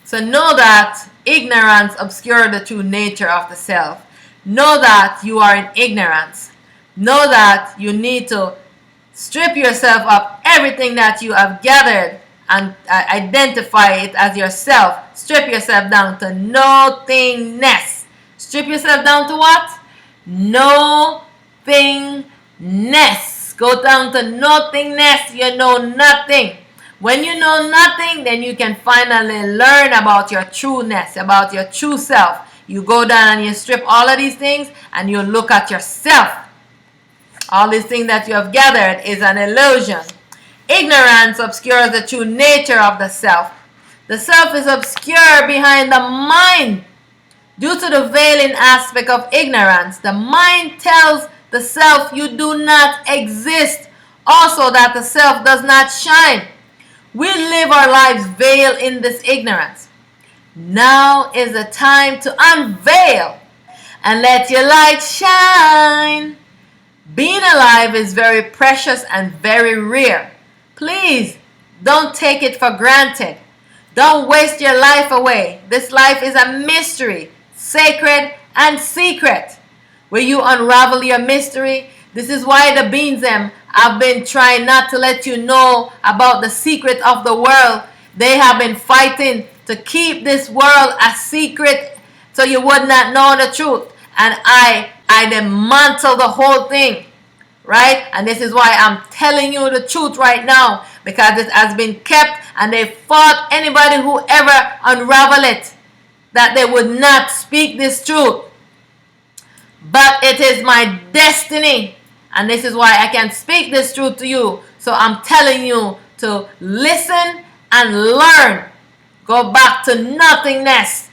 So know that ignorance obscures the true nature of the self. Know that you are in ignorance. Know that you need to strip yourself of everything that you have gathered and identify it as yourself. Strip yourself down to nothingness. Strip yourself down to what? Nothingness. Go down to nothingness. You know nothing. When you know nothing, then you can finally learn about your trueness, about your true self. You go down and you strip all of these things and you look at yourself. All these things that you have gathered is an illusion. Ignorance obscures the true nature of the self. The self is obscure behind the mind. Due to the veiling aspect of ignorance, the mind tells the self you do not exist. Also that the self does not shine. We live our lives veiled in this ignorance. Now is the time to unveil and let your light shine. Being alive is very precious and very rare. Please don't take it for granted. Don't waste your life away. This life is a mystery, sacred and secret. Will you unravel your mystery? This is why the beings have been trying not to let you know about the secret of the world. They have been fighting to keep this world a secret so you would not know the truth. And I dismantle the whole thing. Right? And this is why I'm telling you the truth right now. Because it has been kept and they fought anybody who ever unravel it. That they would not speak this truth. But it is my destiny. And this is why I can speak this truth to you. So I'm telling you to listen and learn. Go back to nothingness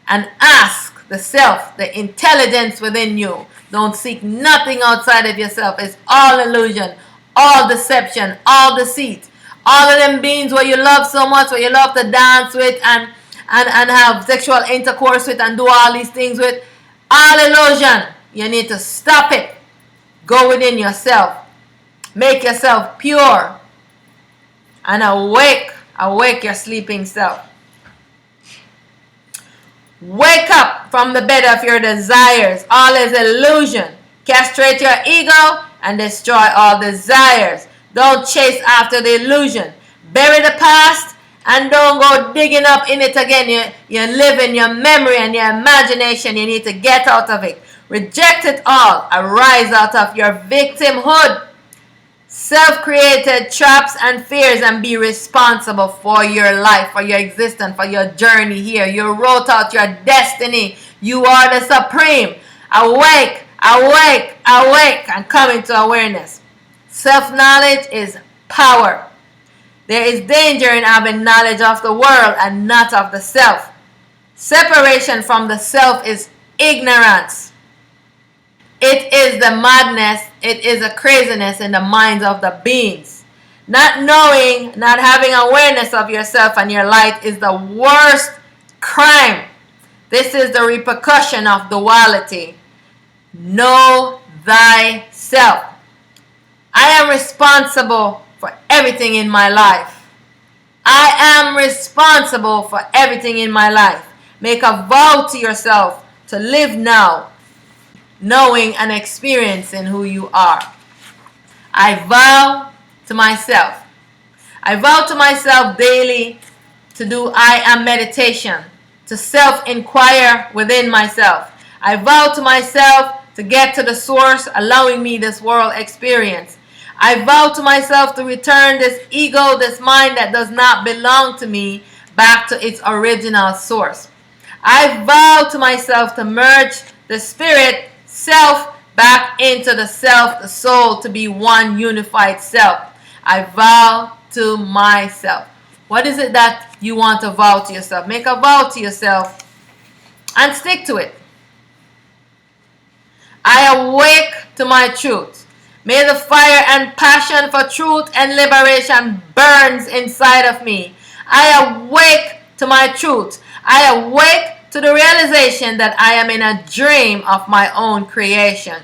and ask the self, the intelligence within you. Don't seek nothing outside of yourself. It's all illusion, all deception, all deceit. All of them beings where you love so much, where you love to dance with and have sexual intercourse with and do all these things with, all illusion. You need to stop it. Go within yourself. Make yourself pure. And awake your sleeping self. Wake up from the bed of your desires. All is illusion. Castrate your ego and destroy all desires. Don't chase after the illusion. Bury the past and don't go digging up in it again. You live in your memory and your imagination. You need to get out of it. Reject it all. Arise out of your victimhood. Self-created traps and fears and be responsible for your life, for your existence, for your journey here. You wrote out your destiny. You are the supreme. Awake, awake, awake and come into awareness. Self-knowledge is power. There is danger in having knowledge of the world and not of the self. Separation from the self is ignorance. It is the madness, it is a craziness in the minds of the beings. Not knowing, not having awareness of yourself and your light is the worst crime. This is the repercussion of duality. Know thyself. I am responsible for everything in my life. I am responsible for everything in my life. Make a vow to yourself to live now, knowing and experiencing who you are. I vow to myself. I vow to myself daily to do I am meditation, to self-inquire within myself. I vow to myself to get to the source, allowing me this world experience. I vow to myself to return this ego, this mind that does not belong to me, back to its original source. I vow to myself to merge the spirit self back into the self, the soul, to be one unified self. I vow to myself. What is it that you want to vow to yourself? Make a vow to yourself and stick to it. I awake to my truth. May the fire and passion for truth and liberation burns inside of me. I awake to my truth. I awake to the realization that I am in a dream of my own creation.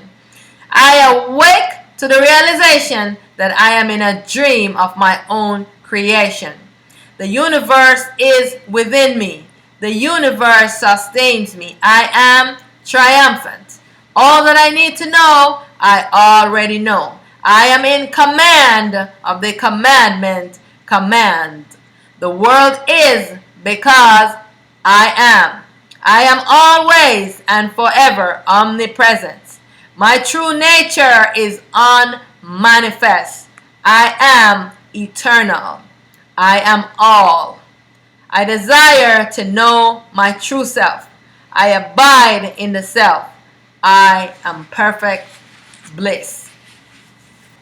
I awake to the realization that I am in a dream of my own creation. The universe is within me. The universe sustains me. I am triumphant. All that I need to know, I already know. I am in command of the commandment, command. The world is because I am. I am always and forever omnipresent. My true nature is unmanifest. I am eternal. I am all. I desire to know my true self. I abide in the self. I am perfect bliss.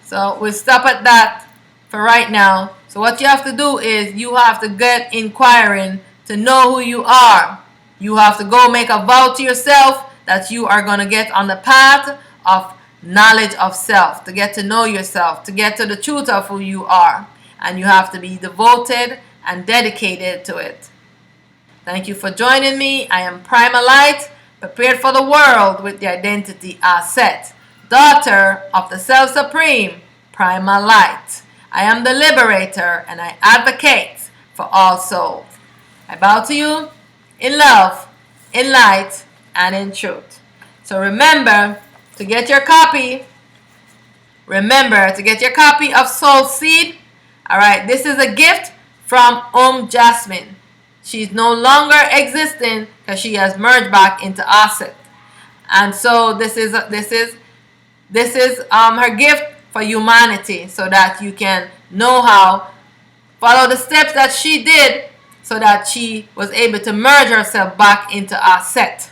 So we'll stop at that for right now. So what you have to do is you have to get inquiring to know who you are. You have to go make a vow to yourself that you are going to get on the path of knowledge of self, to get to know yourself, to get to the truth of who you are. And you have to be devoted and dedicated to it. Thank you for joining me. I am Primal Light, prepared for the world with the identity AuSet, daughter of the Self-Supreme, Primal Light. I am the Liberator, and I advocate for all souls. I bow to you in love, in light, and in truth. So remember to get your copy. Remember to get your copy of Soul Seed. All right, this is a gift from Jasmine. She's no longer existing because she has merged back into AuSet. And so this is her gift for humanity, so that you can know how, follow the steps that she did, so that she was able to merge herself back into AuSet.